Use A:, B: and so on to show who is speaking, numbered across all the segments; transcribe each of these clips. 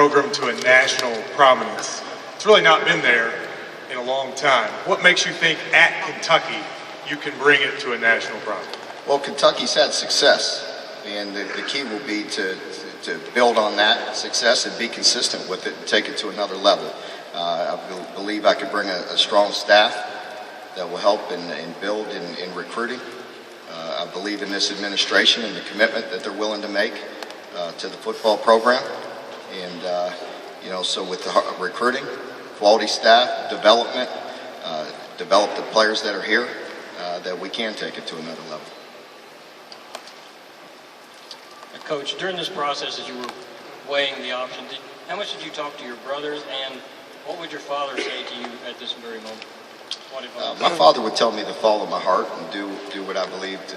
A: program to a national prominence. It's really not been there in a long time. What makes you think at Kentucky you can bring it to a national prominence?
B: Well, Kentucky's had success, and the key will be to build on that success and be consistent with it and take it to another level. I believe I could bring a strong staff that will help and build in recruiting. I believe in this administration and the commitment that they're willing to make to the football program. And, so with the recruiting, quality staff, development, develop the players that are here, that we can take it to another level.
C: Coach, during this process as you were weighing the option, how much did you talk to your brothers, and what would your father say to you at this very moment?
B: My father would tell me to follow my heart and do what I believed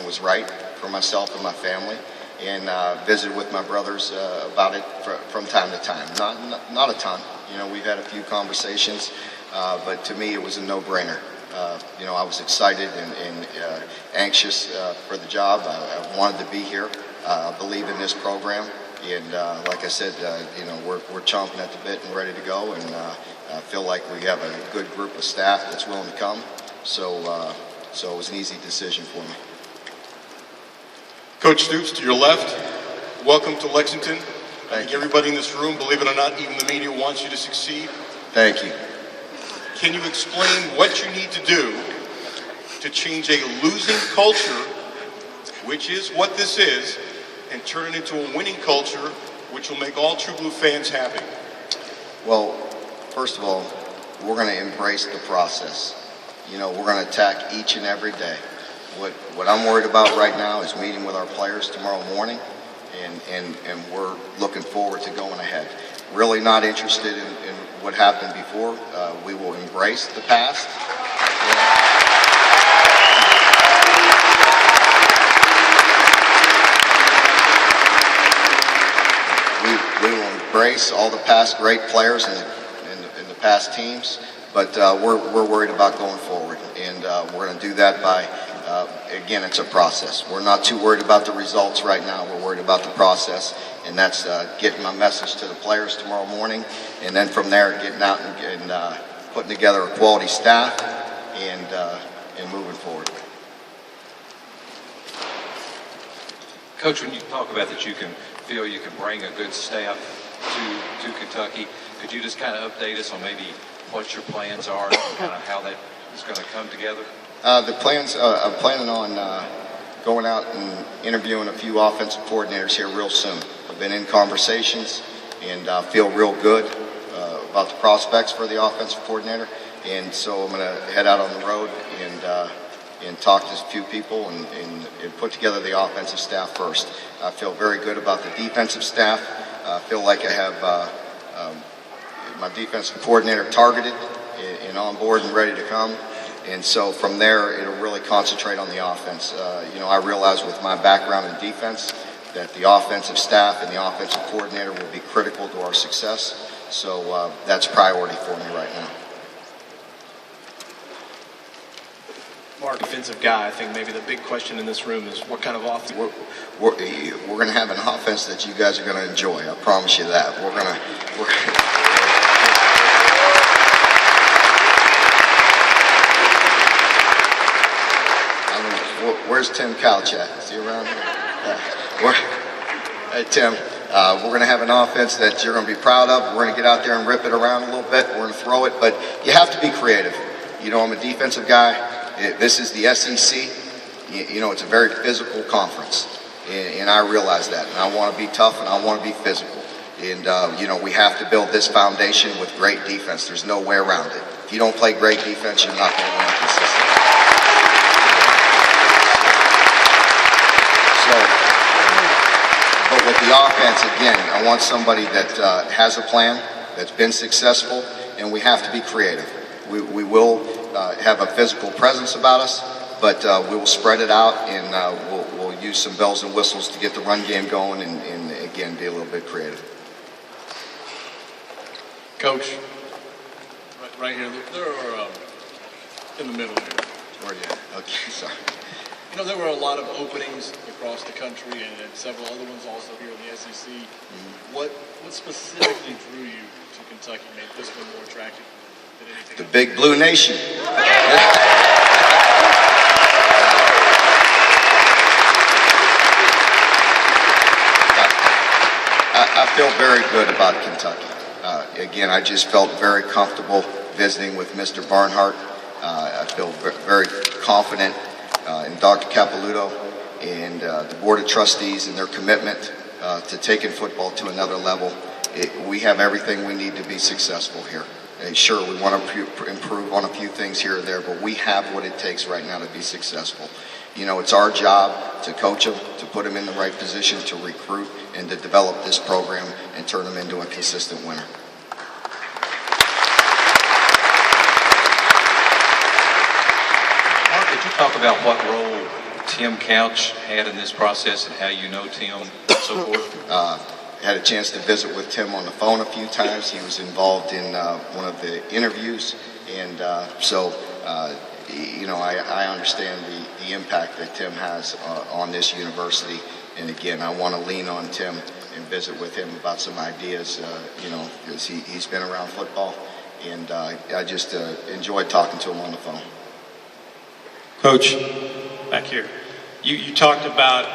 B: was right for myself and my family, and visit with my brothers about it from time to time. Not a ton. We've had a few conversations, but to me it was a no-brainer. I was excited and anxious for the job. I wanted to be here. I believe in this program, and like I said, we're chomping at the bit and ready to go, and I feel like we have a good group of staff that's willing to come, so it was an easy decision for me.
D: Coach Stoops, to your left, welcome to Lexington. I think
B: you.
D: Everybody in this room, believe it or not, even the media wants you to succeed.
B: Thank you.
D: Can you explain what you need to do to change a losing culture, which is what this is, and turn it into a winning culture, which will make all True Blue fans happy?
B: Well, first of all, we're going to embrace the process. We're going to attack each and every day. What I'm worried about right now is meeting with our players tomorrow morning, and we're looking forward to going ahead. Really not interested in what happened before. We will embrace the past. We will embrace all the past great players in the past teams, but we're worried about going forward, and we're going to do that by, again, it's a process. We're not too worried about the results right now. We're worried about the process, and that's getting my message to the players tomorrow morning, and then from there getting out and putting together a quality staff and moving forward.
E: Coach, when you talk about that you feel you can bring a good staff to Kentucky, could you just kind of update us on maybe what your plans are and kind of how that is going to come together?
B: The plans, I'm planning on going out and interviewing a few offensive coordinators here real soon. I've been in conversations and feel real good about the prospects for the offensive coordinator, and so I'm going to head out on the road and talk to a few people and put together the offensive staff first. I feel very good about the defensive staff. I feel like I have my defensive coordinator targeted and on board and ready to come. And so from there, it'll really concentrate on the offense. I realize with my background in defense that the offensive staff and the offensive coordinator will be critical to our success. So that's priority for me right now.
F: Mark, defensive guy, I think maybe the big question in this room is what kind of offense?
B: We're going to have an offense that you guys are going to enjoy. I promise you that. Where's Tim Couch at? Is he around here? Hey, Tim, we're going to have an offense that you're going to be proud of. We're going to get out there and rip it around a little bit. We're going to throw it, but you have to be creative. I'm a defensive guy. This is the SEC. It's a very physical conference, and I realize that. And I want to be tough, and I want to be physical. And, we have to build this foundation with great defense. There's no way around it. If you don't play great defense, you're not going to win consistently. But with the offense, again, I want somebody that has a plan, that's been successful, and we have to be creative. We will have a physical presence about us, but we will spread it out, and we'll use some bells and whistles to get the run game going and again, be a little bit creative.
F: Coach, right here, there are in the middle here.
B: Where are you at? Okay, sorry.
F: You know, there were a lot of openings across the country and several other ones also here in the SEC. What specifically drew you to Kentucky, made this one more attractive than anything
B: The
F: else?
B: Big Blue Nation. I feel very good about Kentucky. Again, I just felt very comfortable visiting with Mr. Barnhart. I feel very confident in Dr. Capilouto and the Board of Trustees and their commitment to taking football to another level. We have everything we need to be successful here. Sure, we want to improve on a few things here or there, but we have what it takes right now to be successful. You know, it's our job to coach them, to put them in the right position, to recruit, and to develop this program and turn them into a consistent winner.
E: Mark, could you talk about what role Tim Couch had in this process and how you know Tim and so forth?
B: Had a chance to visit with Tim on the phone a few times. He was involved in one of the interviews, and you know, I understand the impact that Tim has on this university. And again, I want to lean on Tim and visit with him about some ideas, you know, because he's been around football, and I just enjoyed talking to him on the phone.
G: Coach, back here, you talked about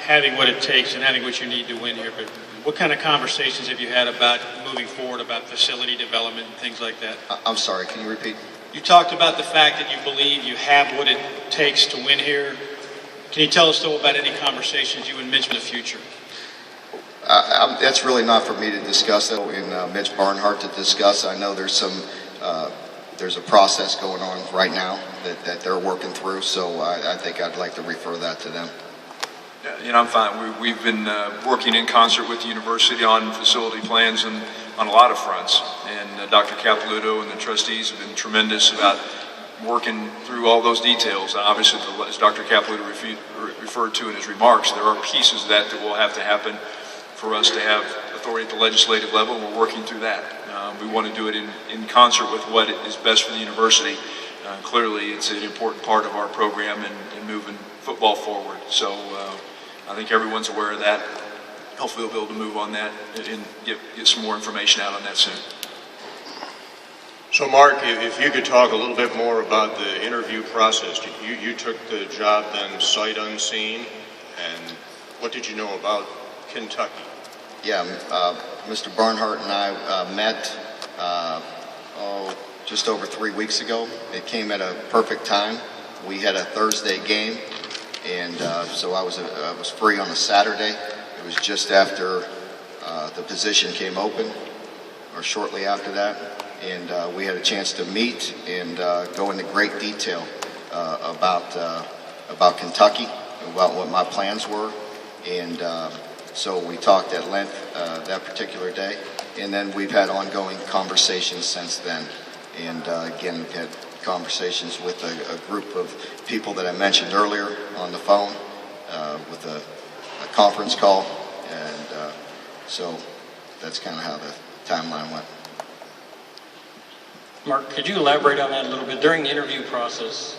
G: having what it takes and having what you need to win here, but what kind of conversations have you had about moving forward, about facility development and things like that?
B: I'm sorry, can you repeat?
G: You talked about the fact that you believe you have what it takes to win here. Can you tell us, though, about any conversations you and Mitch in the future?
B: That's really not for me to discuss, though, and Mitch Barnhart to discuss. I know there's a process going on right now that they're working through, so I think I'd like to refer that to them.
H: You know, I'm fine. We've been working in concert with the university on facility plans and on a lot of fronts. And Dr. Capilouto and the trustees have been tremendous about working through all those details. And obviously, as Dr. Capilouto referred to in his remarks, there are pieces of that will have to happen for us to have authority at the legislative level, and we're working through that. We want to do it in concert with what is best for the university. Clearly, it's an important part of our program in moving football forward. So I think everyone's aware of that. Hopefully we'll be able to move on that and get some more information out on that soon.
D: So, Mark, if you could talk a little bit more about the interview process. You took the job then sight unseen, and what did you know about Kentucky?
B: Yeah, Mr. Barnhart and I met just over 3 weeks ago. It came at a perfect time. We had a Thursday game, and so I was free on a Saturday. It was just after the position came open, or shortly after that, and we had a chance to meet and go into great detail about Kentucky, about what my plans were, and so we talked at length that particular day, and then we've had ongoing conversations since then. And again, we've had conversations with a group of people that I mentioned earlier on the phone, with a conference call, and so that's kind of how the timeline went.
C: Mark, could you elaborate on that a little bit? During the interview process,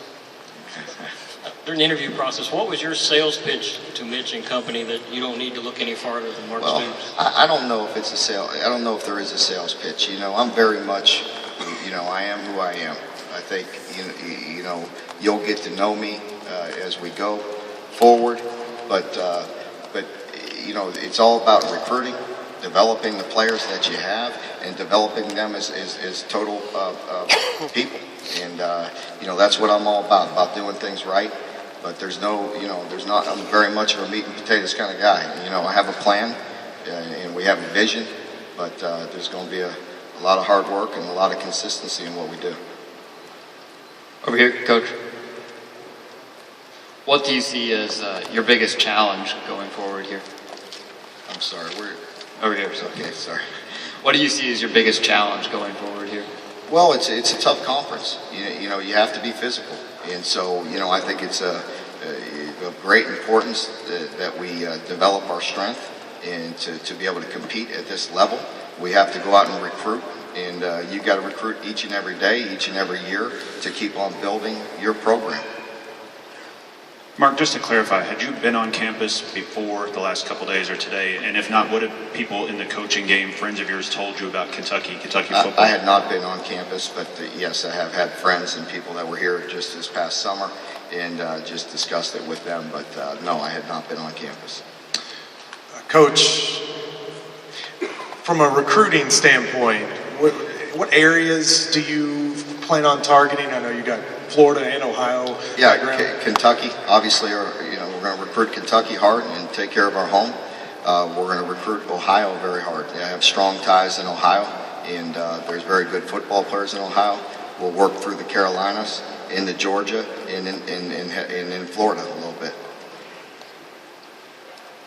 C: what was your sales pitch to Mitch and company that you don't need to look any farther than Mark Stoops?
B: I don't know if it's a sale. I don't know if there is a sales pitch. You know, I'm very much, you know, I am who I am. I think, you know, you'll get to know me as we go forward. But you know, it's all about recruiting, developing the players that you have, and developing them as total people. And you know, that's what I'm all about doing things right. But there's no, you know, there's not. I'm very much of a meat and potatoes kind of guy. You know, I have a plan, and we have a vision. But there's going to be a lot of hard work and a lot of consistency in what we do.
I: Over here, Coach. What do you see as your biggest challenge going forward here?
B: I'm sorry, we're
I: Over here.
B: okay. Sorry.
I: What do you see as your biggest challenge going forward here?
B: Well, it's a tough conference. You know, you have to be physical, and so you know, I think it's of great importance that we develop our strength, and to be able to compete at this level, we have to go out and recruit. And you got to recruit each and every day, each and every year, to keep on building your program.
J: Mark, just to clarify, had you been on campus before the last couple days or today? And if not, what have people in the coaching game, friends of yours, told you about Kentucky football?
B: I had not been on campus, but yes, I have had friends and people that were here just this past summer and just discussed it with them. But no, I had not been on campus.
A: Coach, from a recruiting standpoint, what areas do you plan on targeting? I know you got Florida and Ohio background.
B: Kentucky, obviously, we're going to recruit Kentucky hard and take care of our home. We're going to recruit Ohio very hard. I have strong ties in Ohio, and there's very good football players in Ohio. We'll work through the Carolinas, into Georgia, and in Florida a little bit.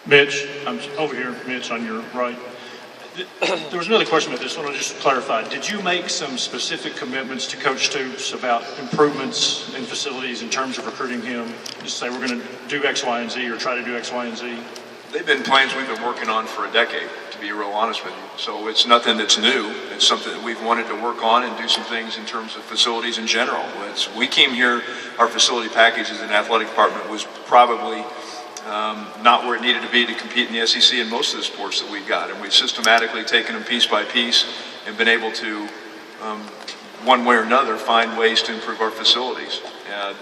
J: Mitch, I'm over here, Mitch, on your right. There was another question about this. I want to just clarify. Did you make some specific commitments to Coach Stoops about improvements in facilities in terms of recruiting him? Just say we're going to do X, Y, and Z, or try to do X, Y, and Z?
H: They've been plans we've been working on for a decade, to be real honest with you. So it's nothing that's new. It's something that we've wanted to work on and do some things in terms of facilities in general. We came here, our facility package as an athletic department was probably not where it needed to be to compete in the SEC in most of the sports that we've got. And we've systematically taken them piece by piece and been able to, one way or another, find ways to improve our facilities.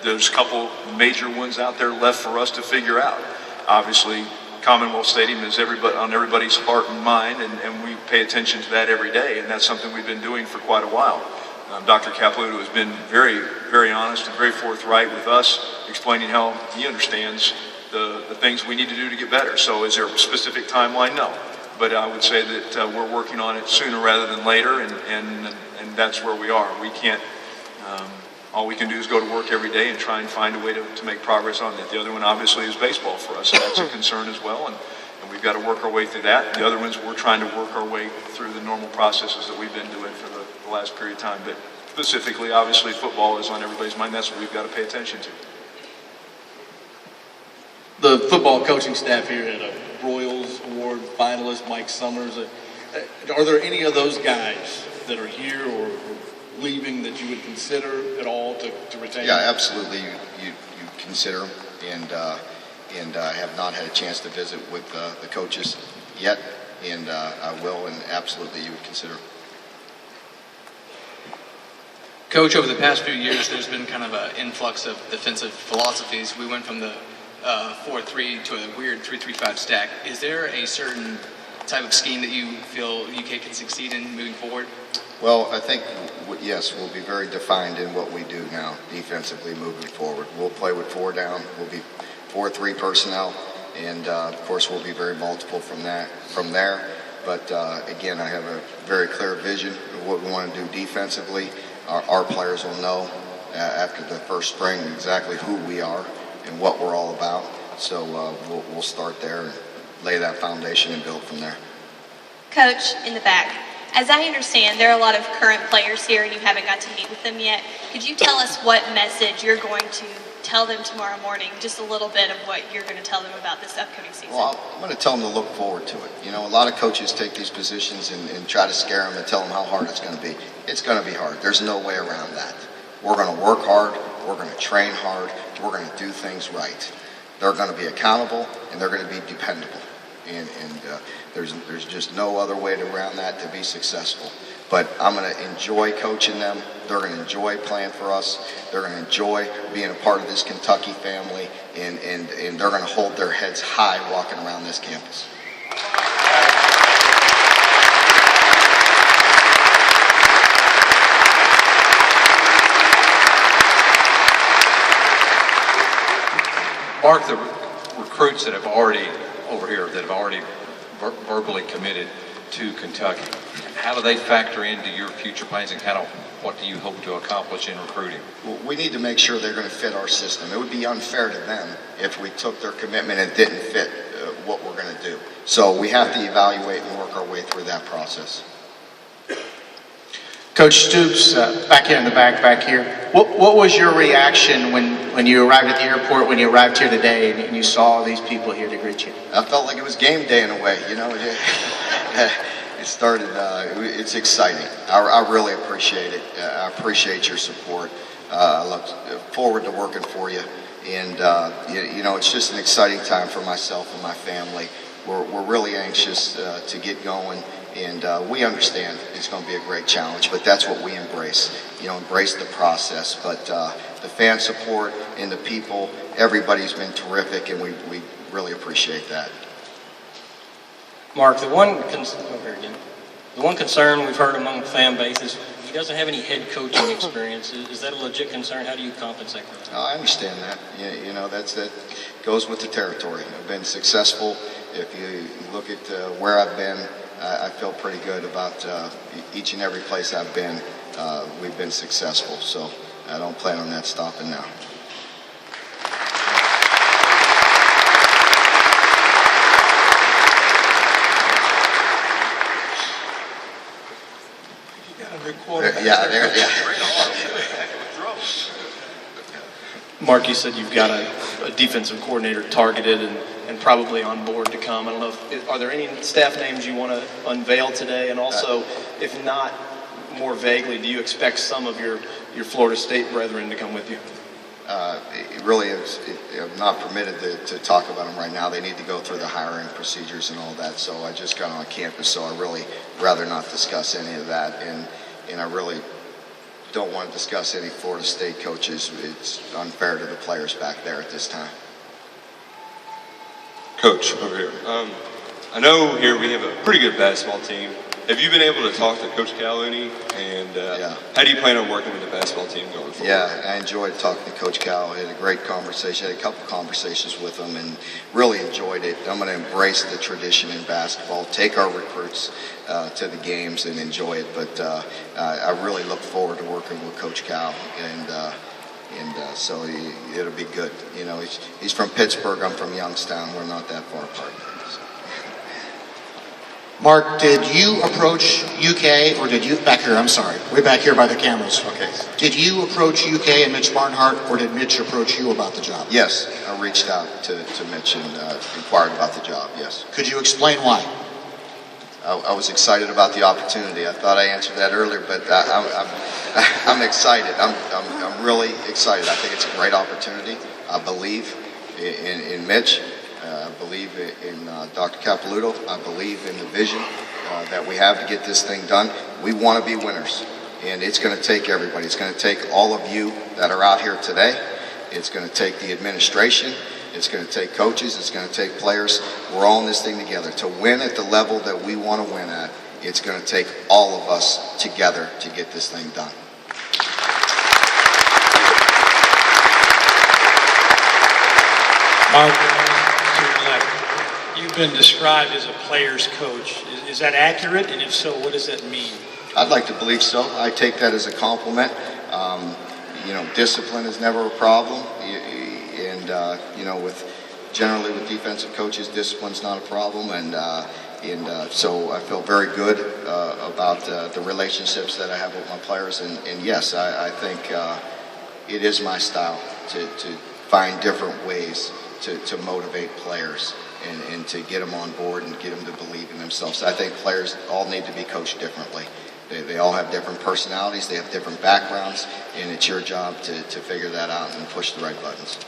H: There's a couple major ones out there left for us to figure out. Obviously, Commonwealth Stadium is on everybody's heart and mind, and we pay attention to that every day, and that's something we've been doing for quite a while. Dr. Capilouto has been very, very honest and very forthright with us, explaining how he understands the things we need to do to get better. So is there a specific timeline? No. But I would say that we're working on it sooner rather than later, and that's where we are. We can't, all we can do is go to work every day and try and find a way to make progress on that. The other one obviously is baseball for us, and that's a concern as well, and we've got to work our way through that. The other ones, we're trying to work our way through the normal processes that we've been doing for the last period of time. But specifically, obviously, football is on everybody's mind. That's what we've got to pay attention to.
F: The football coaching staff here had a Royals Award finalist, Mike Summers. Are there any of those guys that are here or leaving that you would consider at all to retain?
B: Yeah, absolutely. You consider them, and I have not had a chance to visit with the coaches yet, and I will, and absolutely you would consider them.
I: Coach, over the past few years, there's been kind of an influx of defensive philosophies. We went from the 4-3 to a weird 3-3-5 stack. Is there a certain type of scheme that you feel UK can succeed in moving forward?
B: Well, I think, yes, we'll be very defined in what we do now, defensively moving forward. We'll play with 4 down. We'll be 4-3 personnel, and of course we'll be very multiple from there. But again, I have a very clear vision of what we want to do defensively. Our players will know after the first spring exactly who we are and what we're all about. So we'll start there and lay that foundation and build from there.
K: Coach, in the back, as I understand, there are a lot of current players here and you haven't got to meet with them yet. Could you tell us what message you're going to tell them tomorrow morning, just a little bit of what you're going to tell them about this upcoming season?
B: Well, I'm going to tell them to look forward to it. You know, a lot of coaches take these positions and try to scare them and tell them how hard it's going to be. It's going to be hard. There's no way around that. We're going to work hard. We're going to train hard. We're going to do things right. They're going to be accountable, and they're going to be dependable. And there's just no other way around that to be successful. But I'm going to enjoy coaching them. They're going to enjoy playing for us. They're going to enjoy being a part of this Kentucky family, and they're going to hold their heads high walking around this campus.
E: Mark, the recruits that have already verbally committed to Kentucky, how do they factor into your future plans, and kind of what do you hope to accomplish in recruiting?
B: Well, we need to make sure they're going to fit our system. It would be unfair to them if we took their commitment and didn't fit what we're going to do. So we have to evaluate and work our way through that process.
L: Coach Stoops, back here in the back here. What was your reaction when you arrived at the airport, when you arrived here today, and you saw all these people here to greet you?
B: I felt like it was game day in a way. You know, it started. It's exciting. I really appreciate it. I appreciate your support. I look forward to working for you, And it's just an exciting time for myself and my family. We're really anxious to get going, and we understand it's going to be a great challenge, but that's what we embrace. Embrace the process. But the fan support and the people, everybody's been terrific, and we really appreciate that.
C: Mark, the one concern we've heard among the fan base is he doesn't have any head coaching experience. Is that a legit concern? How do you compensate for that?
B: I understand that. That goes with the territory. I've been successful. If you look at where I've been, I feel pretty good about each and every place I've been. We've been successful, so I don't plan on that stopping now.
M: Mark, you said you've got a defensive coordinator targeted and probably on board to come. I don't know, are there any staff names you want to unveil today? And also, if not, more vaguely, do you expect some of your Florida State brethren to come with you?
B: It really is. I'm not permitted to talk about them right now. They need to go through the hiring procedures and all that. So I just got on campus, so I really rather not discuss any of that. And I really don't want to discuss any Florida State coaches. It's unfair to the players back there at this time.
N: Coach, over here. I know here we have a pretty good basketball team. Have you been able to talk to Coach Cal any? And how do you plan on working with the basketball team going forward?
B: Yeah, I enjoyed talking to Coach Cal. I had a great conversation. I had a couple conversations with him and really enjoyed it. I'm going to embrace the tradition in basketball, take our recruits to the games and enjoy it. But I really look forward to working with Coach Cal, and so it'll be good. He's from Pittsburgh. I'm from Youngstown. We're not that far apart.
L: Mark, did you approach UK, or did you, back here, I'm sorry, way back here by the cameras.
B: Okay.
L: Did you approach UK and Mitch Barnhart, or did Mitch approach you about the job?
B: Yes, I reached out to Mitch and inquired about the job, yes.
L: Could you explain why?
B: I was excited about the opportunity. I thought I answered that earlier, but I'm excited. I'm really excited. I think it's a great opportunity. I believe in Mitch. I believe in Dr. Capelouto. I believe in the vision that we have to get this thing done. We want to be winners, and it's going to take everybody. It's going to take all of you that are out here today. It's going to take the administration. It's going to take coaches. It's going to take players. We're all in this thing together. To win at the level that we want to win at, it's going to take all of us together to get this thing done.
G: Mark, you've been described as a player's coach. Is that accurate? And if so, what does that mean?
B: I'd like to believe so. I take that as a compliment. Discipline is never a problem. And generally with defensive coaches, discipline's not a problem. And so I feel very good about the relationships that I have with my players. And yes, I think it is my style to find different ways to motivate players and to get them on board and get them to believe in themselves. I think players all need to be coached differently. They all have different personalities, they have different backgrounds, and it's your job to figure that out and push the right buttons.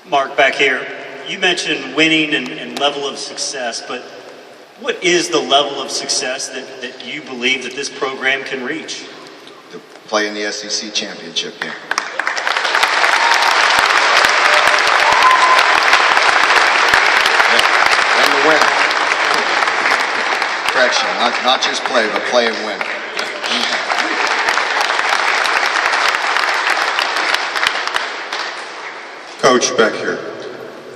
O: Mark, back here, you mentioned winning and level of success, but what is the level of success that you believe that this program can reach?
B: To play in the SEC championship game. Win. Correction, not just play, but play and win.
D: Coach, back here,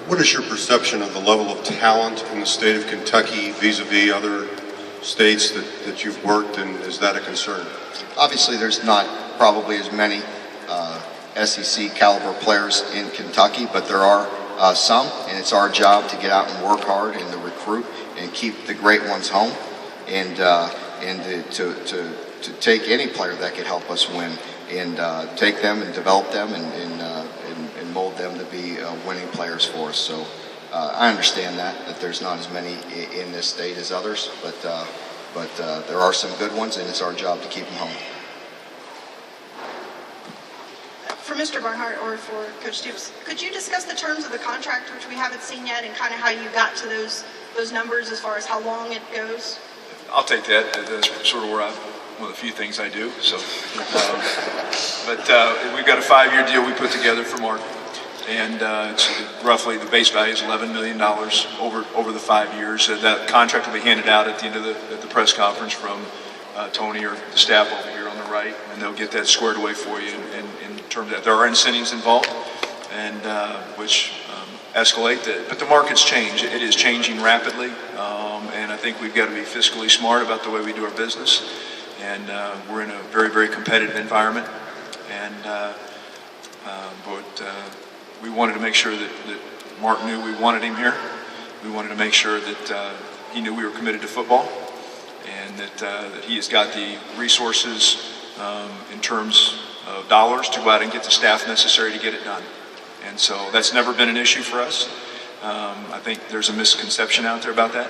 D: what is your perception of the level of talent in the state of Kentucky vis-a-vis other states that you've worked, and is that a concern?
B: Obviously, there's not probably as many SEC caliber players in Kentucky, but there are some, and it's our job to get out and work hard and to recruit and keep the great ones home, and to take any player that could help us win and take them and develop them and mold them to be winning players for us. So I understand that there's not as many in this state as others, but there are some good ones, and it's our job to keep them home.
P: for Mr. Barnhart or for Coach Stoops, could you discuss the terms of the contract, which we haven't seen yet, and kind of how you got to those numbers as far as how long it goes?
H: I'll take that. That's sort of one of the few things I do. So, but we've got a 5-year deal we put together for Mark, and it's roughly the base value is $11 million over the 5 years. That contract will be handed out at the end of the press conference from Tony or the staff over here on the right, and they'll get that squared away for you in terms of that. There are incentives involved, and which escalate that, but the market's changed. It is changing rapidly, and I think we've got to be fiscally smart about the way we do our business. And we're in a very, very competitive environment, and but we wanted to make sure that Mark knew we wanted him here. We wanted to make sure that he knew we were committed to football, and that he has got the resources in terms of dollars to go out and get the staff necessary to get it done. And so that's never been an issue for us. I think there's a misconception out there about that.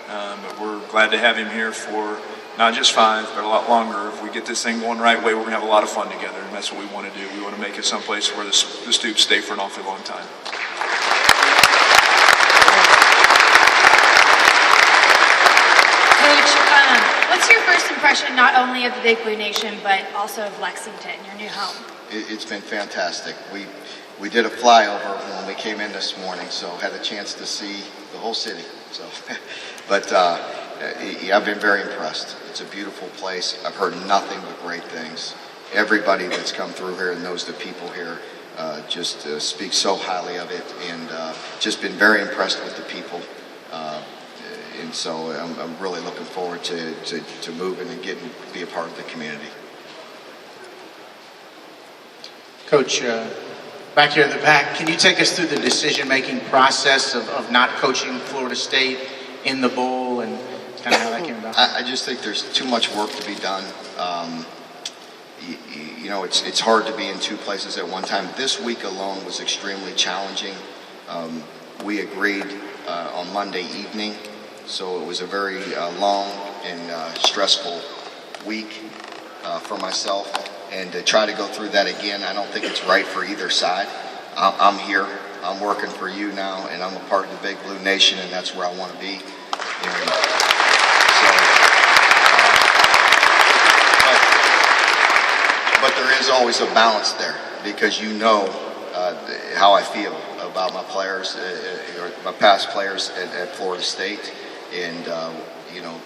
H: But we're glad to have him here for not just 5, but a lot longer. If we get this thing going the right way, we're going to have a lot of fun together, and that's what we want to do. We want to make it someplace where the Stoops stay for an awfully long time.
Q: Coach, what's your first impression not only of the Big Blue Nation, but also of Lexington, your new home?
B: It's been fantastic. We did a flyover when we came in this morning, so had a chance to see the whole city. So, but I've been very impressed. It's a beautiful place. I've heard nothing but great things. Everybody that's come through here and knows the people here just speaks so highly of it, and just been very impressed with the people. And so I'm really looking forward to moving and getting to be a part of the community.
L: Coach, back here in the back, can you take us through the decision-making process of not coaching Florida State in the bowl and kind of how that came about?
B: I just think there's too much work to be done. You know, it's hard to be in 2 places at one time. This week alone was extremely challenging. We agreed on Monday evening, so it was a very long and stressful week for myself. And to try to go through that again, I don't think it's right for either side. I'm here. I'm working for you now, and I'm a part of the Big Blue Nation, and that's where I want to be. And but there is always a balance there, because you know how I feel about my players, or my past players at Florida State, and you know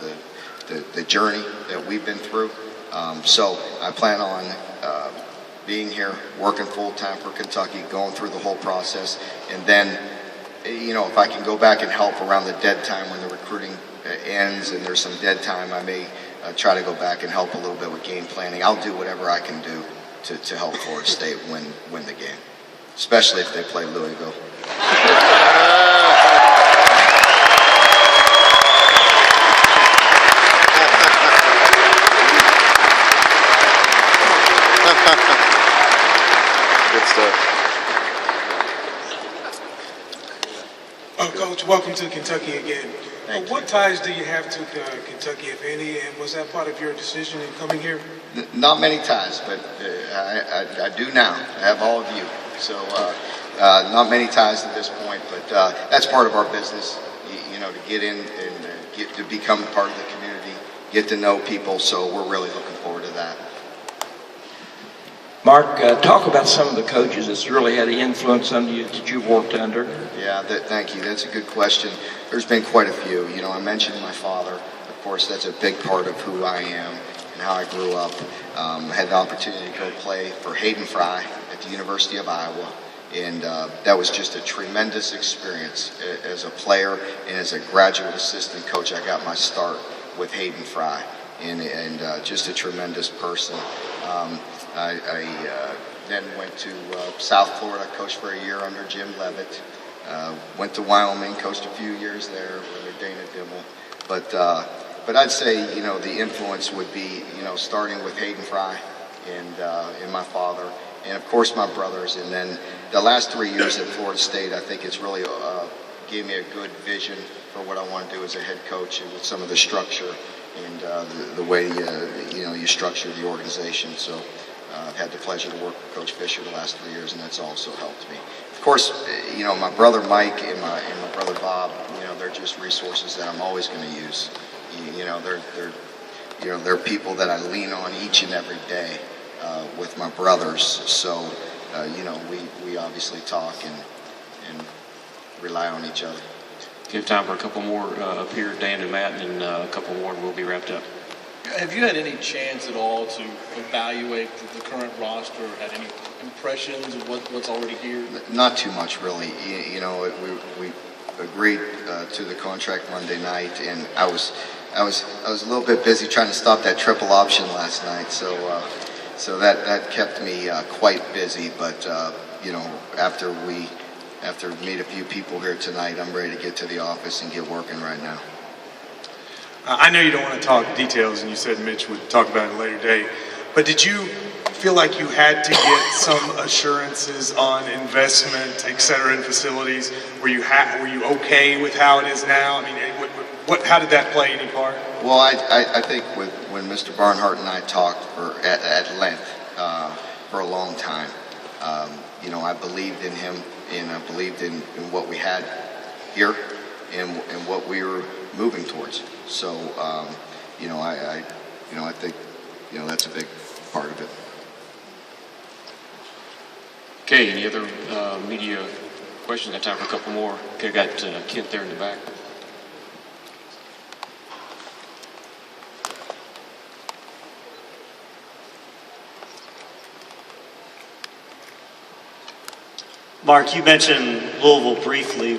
B: the journey that we've been through. So I plan on being here, working full-time for Kentucky, going through the whole process, and then, you know, if I can go back and help around the dead time when the recruiting ends and there's some dead time, I may try to go back and help a little bit with game planning. I'll do whatever I can do to help Florida State win the game, especially if they play Louisville.
A: Good stuff. Coach, welcome to Kentucky again. What ties do you have to Kentucky, if any, and was that part of your decision in coming here?
B: Not many ties, but I do now. I have all of you. So not many ties at this point, but that's part of our business, you know, to get in and get to become part of the community, get to know people, so we're really looking forward to that.
R: Mark, talk about some of the coaches that's really had the influence on you that you've worked under.
B: Yeah, thank you. That's a good question. There's been quite a few. You know, I mentioned my father. Of course, that's a big part of who I am and how I grew up. I had the opportunity to go play for Hayden Fry at the University of Iowa. And that was just a tremendous experience as a player, and as a graduate assistant coach. I got my start with Hayden Fry, and just a tremendous person. I then went to South Florida, coached for a year under Jim Levitt. Went to Wyoming, coached a few years there under Dana Dimmel. But I'd say, you know, the influence would be, you know, starting with Hayden Fry and my father, and of course my brothers. And then the last 3 years at Florida State, I think it's really gave me a good vision for what I want to do as a head coach, and with some of the structure and the way you structure the organization. So I've had the pleasure to work with Coach Fisher the last 3 years, and that's also helped me. Of course, my brother Mike and my brother Bob, they're just resources that I'm always going to use. They're people that I lean on each and every day with my brothers. So, we obviously talk and rely on each other.
S: Give time for a couple more up here, Dan and Matt, and a couple more, and we'll be wrapped up.
F: Have you had any chance at all to evaluate the current roster, or had any impressions of what's already here?
B: Not too much, really. We agreed to the contract Monday night, and I was a little bit busy trying to stop that triple option last night, so that kept me quite busy. But after we meet a few people here tonight, I'm ready to get to the office and get working right now.
A: I know you don't want to talk details, and you said Mitch would talk about it at a later date, but did you feel like you had to get some assurances on investment, et cetera, in facilities? Were you okay with how it is now? I mean, how did that play any part?
B: Well, I think when Mr. Barnhart and I talked at length for a long time, I believed in him, and I believed in what we had here and what we were moving towards. So, I think, that's a big part of it.
S: Okay, any other media questions? Got time for a couple more. Okay, got Kent there in the back.
O: Mark, you mentioned Louisville briefly.